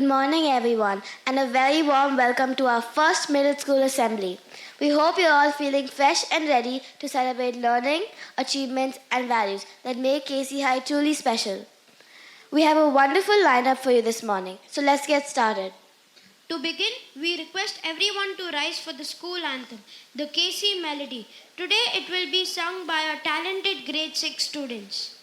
morning, everyone, and a very warm welcome to our first middle school assembly. We hope you're all feeling fresh and ready to celebrate learning, achievements, and values that make KC High truly special. We have a wonderful lineup for you this morning, so let's get started. To begin, we request everyone to rise for the school anthem, the KC Melody. Today it will be sung by our talented grade 6 students.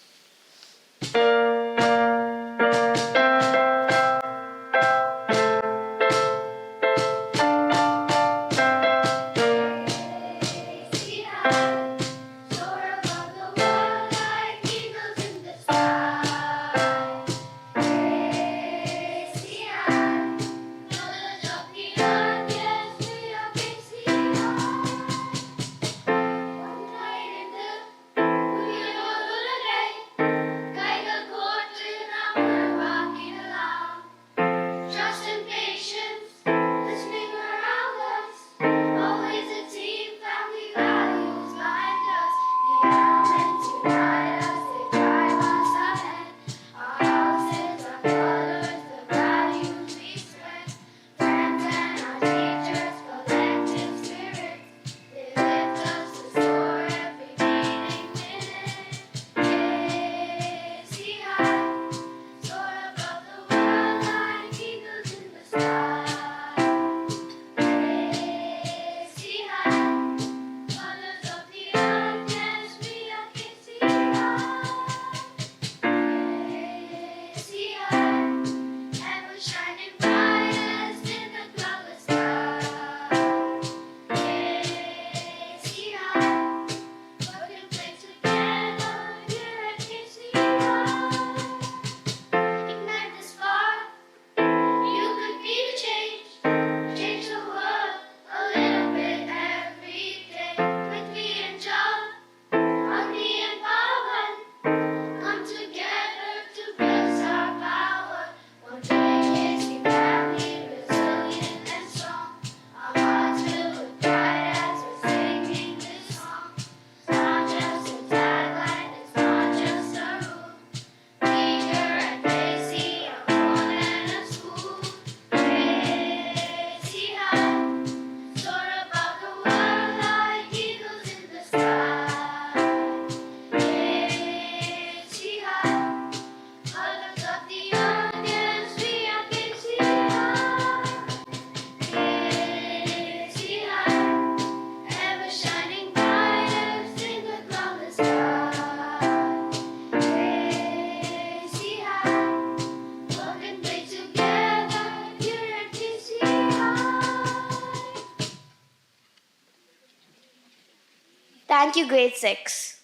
Thank you, grade 6.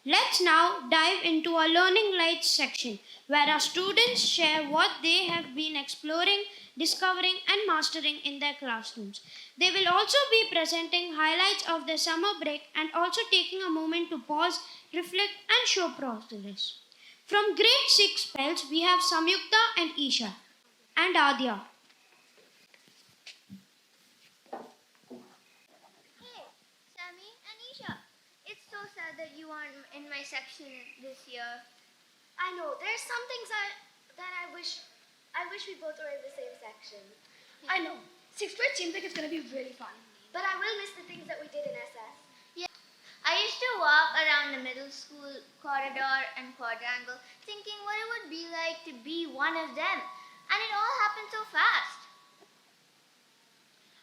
Let's now dive into our Learning Lights section, where our students share what they have been exploring, discovering, and mastering in their classrooms. They will also be presenting highlights of their summer break and also taking a moment to pause, reflect, and show progress. From grade 6 spells, we have Samyukta and Isha, and Adya. Hey, Sammy and Isha. It's so sad that you aren't in my section this year. I know, there's some things that I wish we both were in the same section. I know. Sixth grade seems like it's going to be really fun. But I will miss the things that we did in SS. Yeah. I used to walk around the middle school corridor and quadrangle thinking what it would be like to be one of them. And it all happened so fast.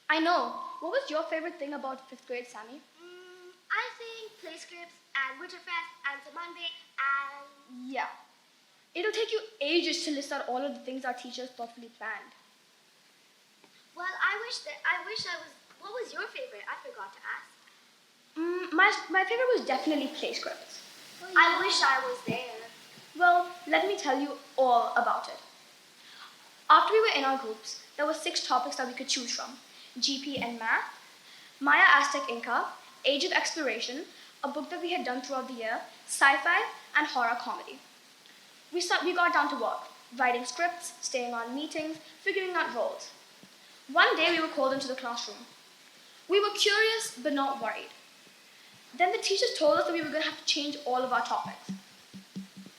I know. What was your favorite thing about fifth grade, Sammy? I think play scripts and Winterfest and the Monday and... Yeah. It'll take you ages to list out all of the things our teachers thoughtfully planned. Well, I wish I was... What was your favorite? I forgot to ask. My favorite was definitely play scripts. Oh, yeah. I wish I was there. Well, let me tell you all about it. After we were in our groups, there were 6 topics that we could choose from. GP and math, Maya Aztec Inca, Age of Exploration, a book that we had done throughout the year, sci-fi, and horror comedy. We got down to work, writing scripts, staying on meetings, figuring out roles. One day we were called into the classroom. We were curious but not worried. Then the teachers told us that we were going to have to change all of our topics.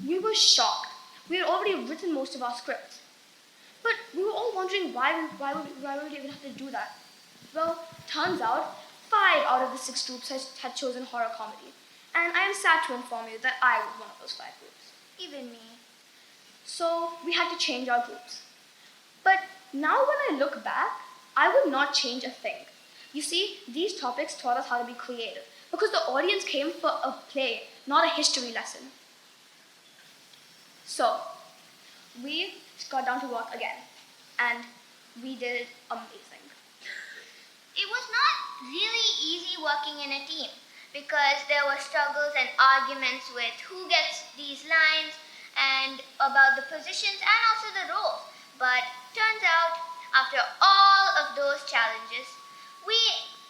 We were shocked. We had already written most of our scripts. But we were all wondering why would we even have to do that? Well, turns out 5 out of the 6 groups had chosen horror comedy. And I am sad to inform you that I was one of those 5 groups. Even me. So we had to change our groups. But now when I look back, I would not change a thing. You see, these topics taught us how to be creative because the audience came for a play, not a history lesson. So, we got down to work again, and we did it amazing. It was not really easy working in a team because there were struggles and arguments with who gets these lines and about the positions and also the roles. But turns out, after all of those challenges, we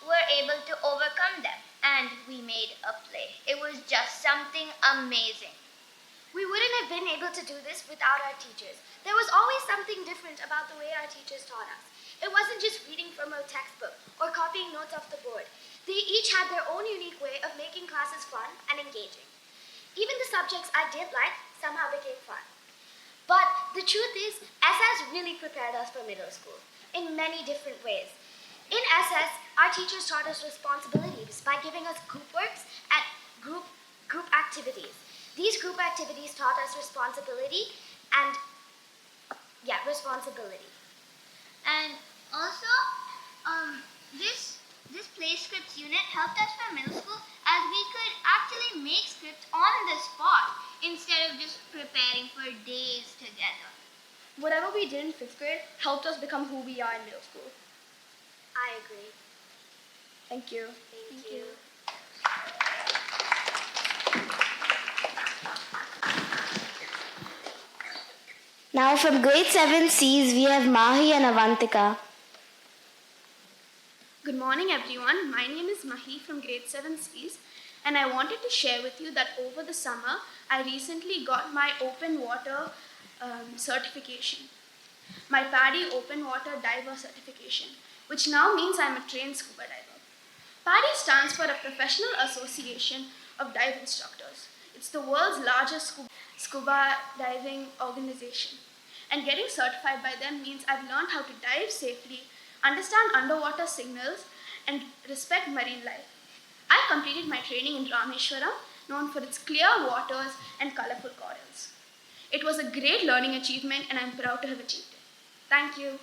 were able to overcome them and we made a play. It was just something amazing. We wouldn't have been able to do this without our teachers. There was always something different about the way our teachers taught us. It wasn't just reading from a textbook or copying notes off the board. They each had their own unique way of making classes fun and engaging. Even the subjects I did like somehow became fun. But the truth is, SS really prepared us for middle school in many different ways. In SS, our teachers taught us responsibilities by giving us group works and group activities. These group activities taught us responsibility. And also, this play scripts unit helped us for middle school as we could actually make scripts on the spot instead of just preparing for days together. Whatever we did in 5th grade helped us become who we are in middle school. I agree. Thank you. Thank you. Now from grade 7 C's, we have Mahi and Avantika. Good morning, everyone. My name is Mahi from grade 7 C's, and I wanted to share with you that over the summer, I recently got my open water certification, my PADI open water diver certification, which now means I'm a trained scuba diver. PADI stands for a Professional Association of Dive Instructors. It's the world's largest scuba diving organization. And getting certified by them means I've learned how to dive safely, understand underwater signals, and respect marine life. I completed my training in Rameshwaram, known for its clear waters and colorful corals. It was a great learning achievement, and I'm proud to have achieved it. Thank you.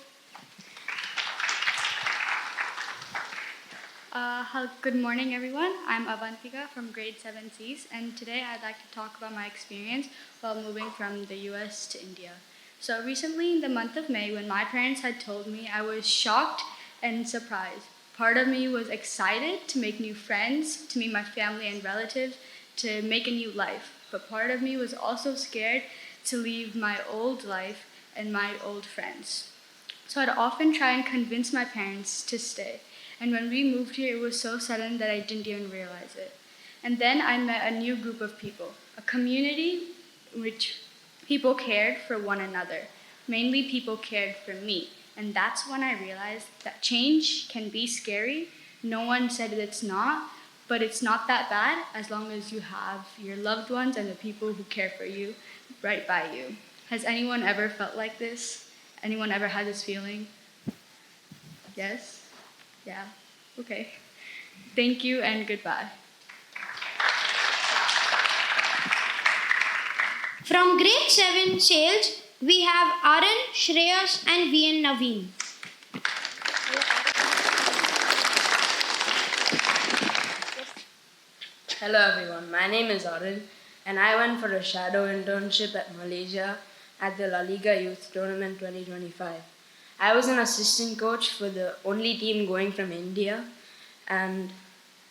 Good morning, everyone. I'm Avantika from grade 7 C's, and today I'd like to talk about my experience while moving from the US to India. So recently, in the month of May, when my parents had told me, I was shocked and surprised. Part of me was excited to make new friends, to meet my family and relatives, to make a new life. But part of me was also scared to leave my old life and my old friends. So I'd often try and convince my parents to stay. And when we moved here, it was so sudden that I didn't even realize it. And then I met a new group of people, a community in which people cared for one another. Mainly people cared for me. And that's when I realized that change can be scary. No one said it's not, but it's not that bad as long as you have your loved ones and the people who care for you right by you. Has anyone ever felt like this? Anyone ever had this feeling? Yes? Yeah, okay. Thank you and goodbye. From grade 7 sales, we have Arun, Shreyas and VN Naveen. Hello everyone, my name is Arun and I went for a shadow internship at Malaysia at the La Liga Youth Tournament 2025. I was an assistant coach for the only team going from India, and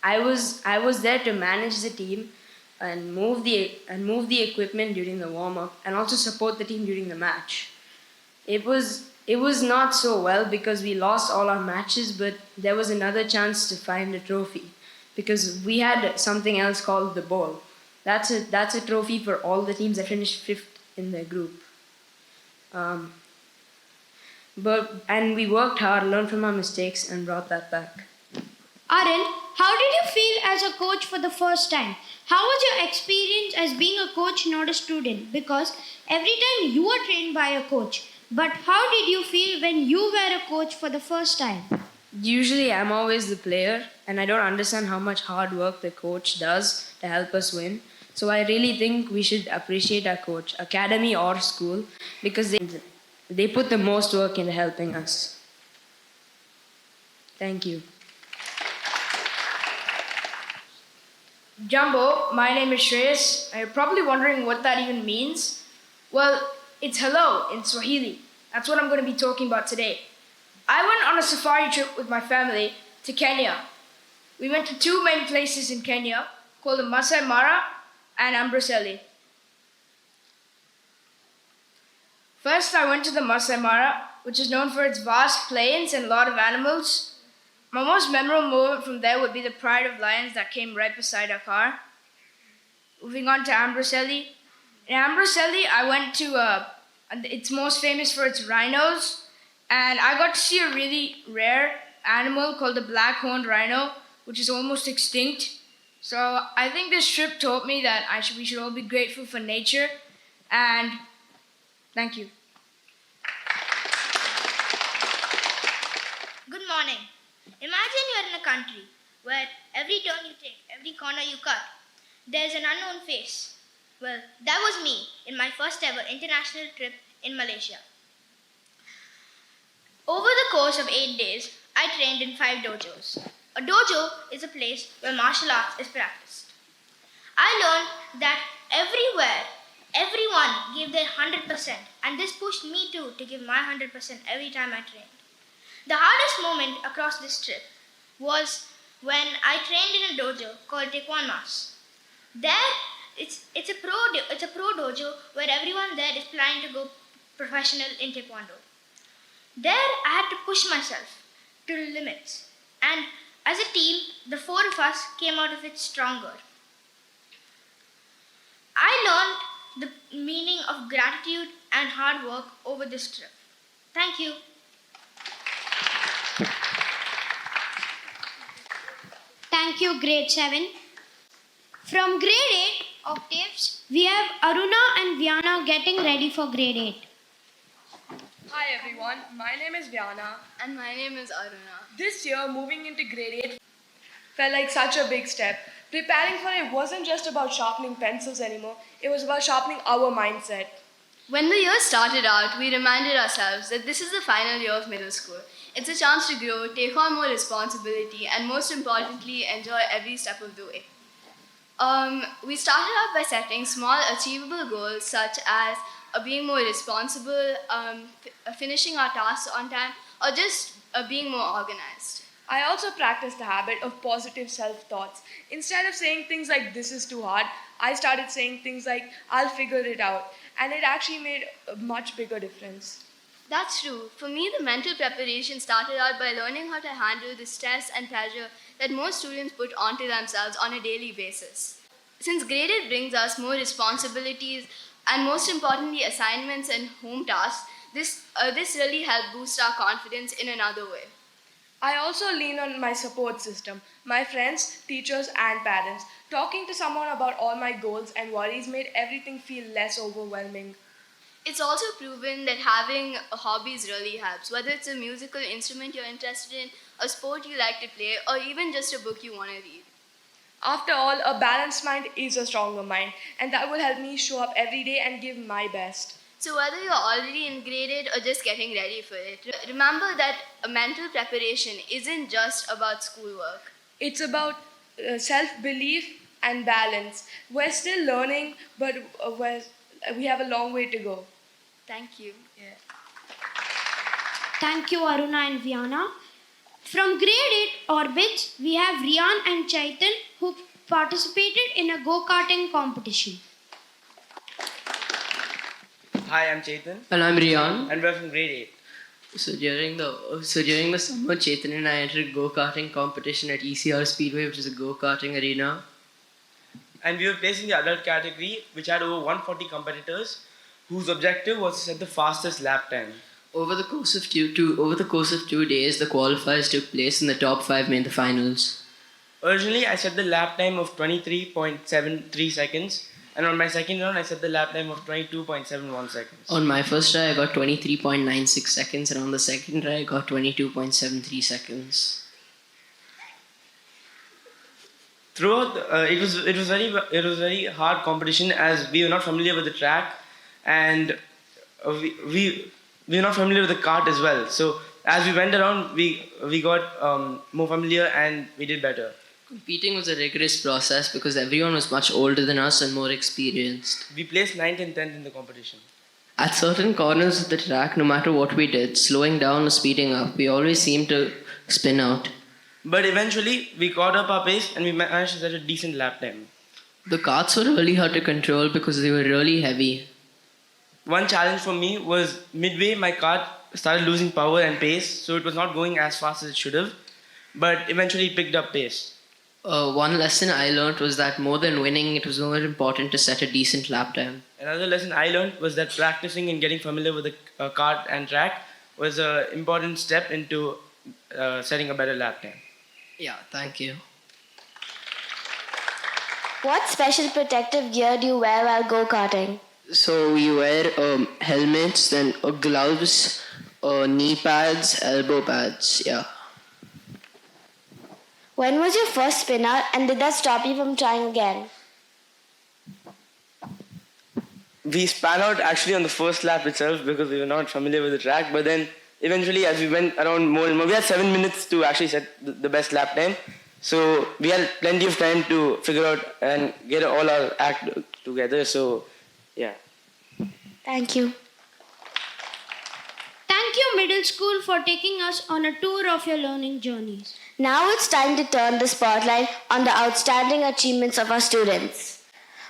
I was there to manage the team and move the equipment during the warm-up and also support the team during the match. It was not so well because we lost all our matches, but there was another chance to find a trophy because we had something else called the bowl. That's a trophy for all the teams that finished 5th in the group. And we worked hard, learned from our mistakes, and brought that back. Aril, how did you feel as a coach for the first time? How was your experience as being a coach, not a student? Because every time you were trained by a coach, but how did you feel when you were a coach for the first time? Usually, I'm always the player, and I don't understand how much hard work the coach does to help us win. So, I really think we should appreciate our coach, academy or school, because they put the most work into helping us. Thank you. Jumbo, my name is Shreyas. You're probably wondering what that even means. Well, it's hello in Swahili. That's what I'm going to be talking about today. I went on a safari trip with my family to Kenya. We went to two main places in Kenya called the Masai Mara and Amboseli. First, I went to the Masai Mara, which is known for its vast plains and a lot of animals. My most memorable moment from there would be the pride of lions that came right beside our car. Moving on to Amboseli. In Amboseli, I went to, it's most famous for its rhinos, and I got to see a really rare animal called the black-horned rhino, which is almost extinct. So I think this trip taught me that we should all be grateful for nature, and thank you. Good morning. Imagine you're in a country where every turn you take, every corner you cut, there's an unknown face. Well, that was me in my first ever international trip in Malaysia. Over the course of 8 days, I trained in 5 dojos. A dojo is a place where martial arts is practiced. I learned that everywhere, everyone gave their 100%, and this pushed me too to give my 100% every time I trained. The hardest moment across this trip was when I trained in a dojo called Taekwondo Mas. There, it's a pro dojo where everyone there is planning to go professional in Taekwondo. There, I had to push myself to the limits, and as a team, the 4 of us came out of it stronger. I learned the meaning of gratitude and hard work over this trip. Thank you. Thank you, grade 7. From grade 8 octaves, we have Aruna and Vyana getting ready for grade 8. Hi everyone, my name is Vyana. And my name is Aruna. This year, moving into grade 8 felt like such a big step. Preparing for it wasn't just about sharpening pencils anymore, it was about sharpening our mindset. When the year started out, we reminded ourselves that this is the final year of middle school. It's a chance to grow, take on more responsibility, and most importantly, enjoy every step of the way. We started out by setting small, achievable goals such as being more responsible, finishing our tasks on time, or just being more organized. I also practiced the habit of positive self-thoughts. Instead of saying things like, this is too hard, I started saying things like, I'll figure it out. And it actually made a much bigger difference. That's true. For me, the mental preparation started out by learning how to handle the stress and pressure that most students put onto themselves on a daily basis. Since grade 8 brings us more responsibilities and most importantly assignments and home tasks, this really helped boost our confidence in another way. I also lean on my support system, my friends, teachers, and parents. Talking to someone about all my goals and worries made everything feel less overwhelming. It's also proven that having hobbies really helps, whether it's a musical instrument you're interested in, a sport you like to play, or even just a book you want to read. After all, a balanced mind is a stronger mind, and that will help me show up every day and give my best. So whether you're already in grade 8 or just getting ready for it, remember that a mental preparation isn't just about schoolwork. It's about self-belief and balance. We're still learning, but we have a long way to go. Thank you. Yeah. Thank you, Aruna and Vyana. From grade 8 orbits, we have Rian and Chaitan who participated in a go-karting competition. Hi, I'm Chetan. And I'm Rian. And we're from grade 8. So during the summer, Chetan and I entered go-karting competition at ECR Speedway, which is a go-karting arena. And we were placed in the adult category, which had over 140 competitors, whose objective was to set the fastest lap time. Over the course of 2 days, the qualifiers took place and the top 5 made the finals. Originally, I set the lap time of 23.73 seconds, and on my second round, I set the lap time of 22.71 seconds. On my first try, I got 23.96 seconds, and on the second try, I got 22.73 seconds. Throughout, it was very hard competition as we were not familiar with the track, and we were not familiar with the kart as well. So as we went around, we got more familiar and we did better. Competing was a rigorous process because everyone was much older than us and more experienced. We placed 9th and 10th in the competition. At certain corners of the track, no matter what we did, slowing down or speeding up, we always seemed to spin out. But eventually, we caught up our pace and we managed to set a decent lap time. The karts were really hard to control because they were really heavy. One challenge for me was midway my kart started losing power and pace, so it was not going as fast as it should have, but eventually it picked up pace. One lesson I learned was that more than winning, it was more important to set a decent lap time. Another lesson I learned was that practicing and getting familiar with the kart and track was an important step into setting a better lap time. Yeah, thank you. What special protective gear do you wear while go-karting? So you wear helmets, then gloves, knee pads, elbow pads, yeah. When was your first spin out and did that stop you from trying again? We span out actually on the first lap itself because we were not familiar with the track, but then eventually as we went around more and more, we had 7 minutes to actually set the best lap time. So we had plenty of time to figure out and get all our act together. So yeah. Thank you. Thank you, middle school, for taking us on a tour of your learning journeys. Now it's time to turn the spotlight on the outstanding achievements of our students,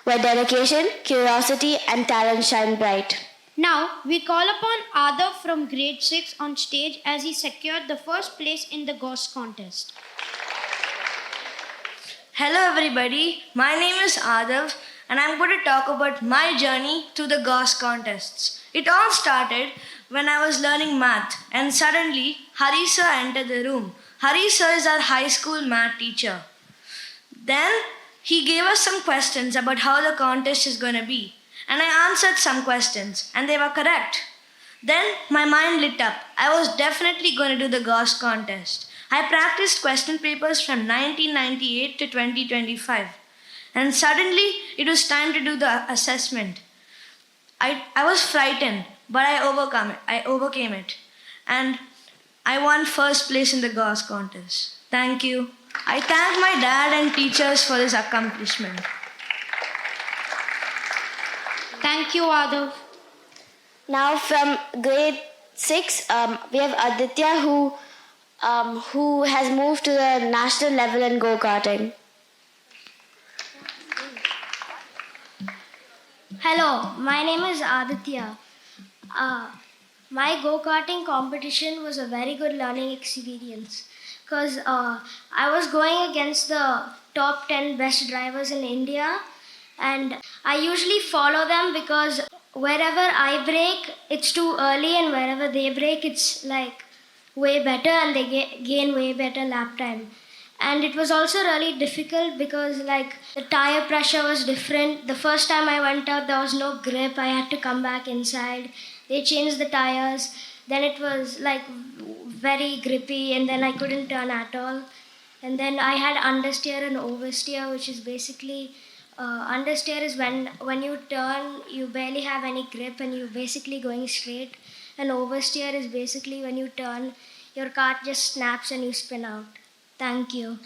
where dedication, curiosity, and talent shine bright. Now, we call upon Adav from grade 6 on stage as he secured the first place in the GOS contest. Hello everybody, my name is Adav and I'm going to talk about my journey to the GOS contests. It all started when I was learning math and suddenly Hari sir entered the room. Hari sir is our high school math teacher. Then he gave us some questions about how the contest is going to be and I answered some questions and they were correct. Then my mind lit up. I was definitely going to do the GOS contest. I practiced question papers from 1998 to 2025 and suddenly it was time to do the assessment. I was frightened, but I overcame it and I won first place in the GOS contest. Thank you. I thank my dad and teachers for this accomplishment. Thank you, Adav. Now from grade 6, we have Aditya who has moved to the national level in go-karting. Hello, my name is Aditya. My go-karting competition was a very good learning experience because I was going against the top 10 best drivers in India and I usually follow them because wherever I break, it's too early and wherever they break, it's like way better and they gain way better lap time. And it was also really difficult because like the tire pressure was different. The first time I went out, there was no grip. I had to come back inside. They changed the tires. Then it was like very grippy and then I couldn't turn at all. And then I had understeer and oversteer, which is basically understeer is when you turn, you barely have any grip and you're basically going straight. And oversteer is basically when you turn, your cart just snaps and you spin out. Thank you.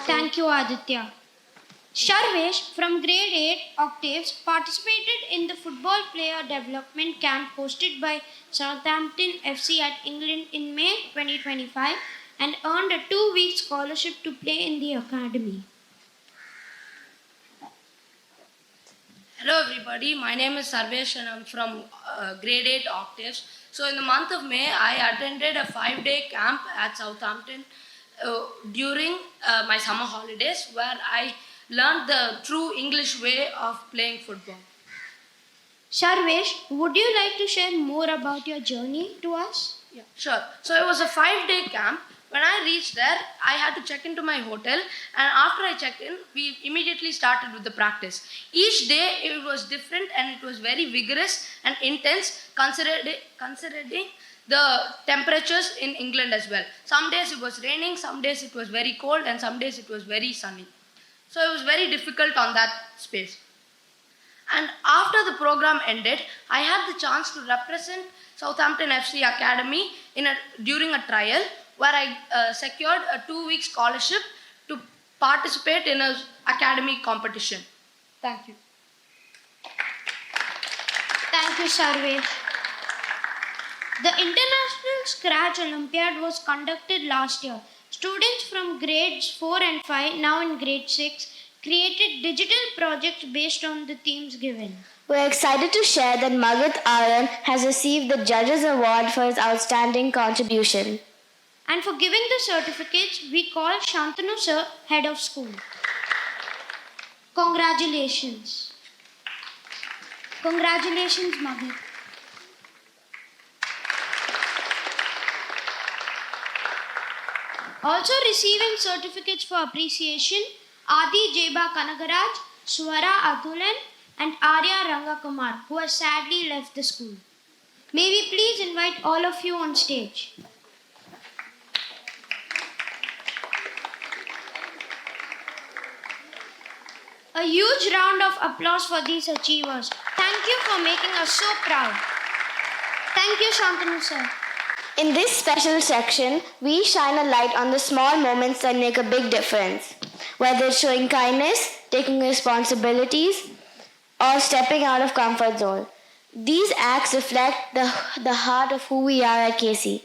Thank you, Aditya. Sharvesh from grade 8 Octaves participated in the football player development camp hosted by Southampton FC at England in May 2025 and earned a 2-week scholarship to play in the academy. Hello everybody, my name is Sarvesh and I'm from grade 8 Octaves. So in the month of May, I attended a 5-day camp at Southampton during my summer holidays where I learned the true English way of playing football. Sarvesh, would you like to share more about your journey to us? Yeah, sure. So it was a 5-day camp. When I reached there, I had to check into my hotel, and after I checked in, we immediately started with the practice. Each day it was different and it was very vigorous and intense, considering the temperatures in England as well. Some days it was raining, some days it was very cold, and some days it was very sunny. So it was very difficult on that space. And after the program ended, I had the chance to represent Southampton FC Academy during a trial where I secured a 2-week scholarship to participate in an academy competition. Thank you. Thank you, Sarvesh. The International Scratch Olympiad was conducted last year. Students from grades 4 and 5, now in grade 6, created digital projects based on the themes given. We're excited to share that Magath Aaron has received the Judges Award for his outstanding contribution. And for giving the certificates, we call Shantanu sir head of school. Congratulations. Congratulations, Magath. Also receiving certificates for appreciation, Adi Jeba Kanagaraj, Swara Atulan, and Arya Rangakumar, who has sadly left the school. May we please invite all of you on stage. A huge round of applause for these achievers. Thank you for making us so proud. Thank you, Shantanu sir. In this special section, we shine a light on the small moments that make a big difference, whether it's showing kindness, taking responsibilities, or stepping out of comfort zone. These acts reflect the heart of who we are at KC.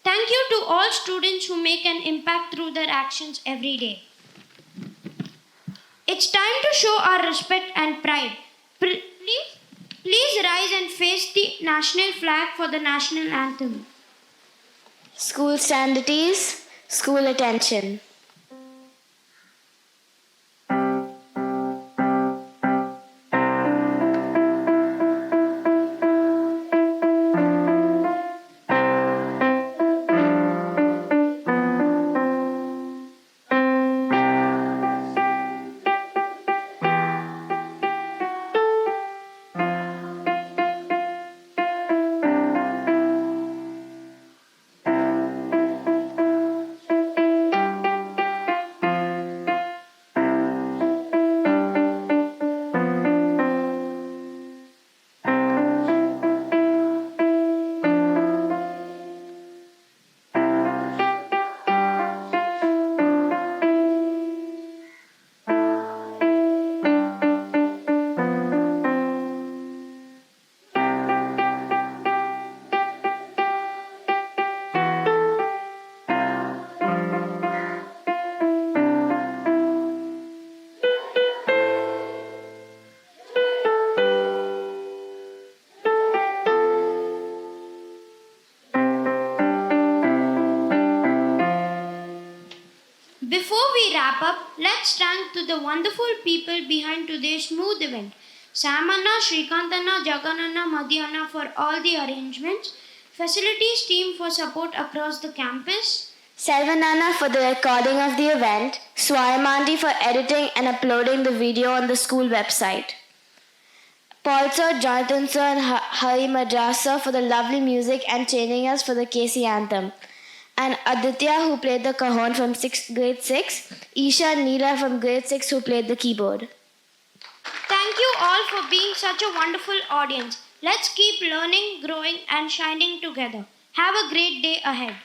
Thank you to all students who make an impact through their actions every day. It's time to show our respect and pride. Please rise and face the national flag for the national anthem. School standards, school attention. Before we wrap up, let's thank to the wonderful people behind today's smooth event. Samanna, Srikantanna, Jagananna, Madhyanna for all the arrangements, facilities team for support across the campus, Selvanana for the recording of the event, Swayamanti for editing and uploading the video on the school website. Paul sir, Jonathan sir and Hari Madras sir for the lovely music and training us for the KC anthem. And Aditya who played the cajon from grade 6, Isha and Neela from grade 6 who played the keyboard. Thank you all for being such a wonderful audience. Let's keep learning, growing and shining together. Have a great day ahead.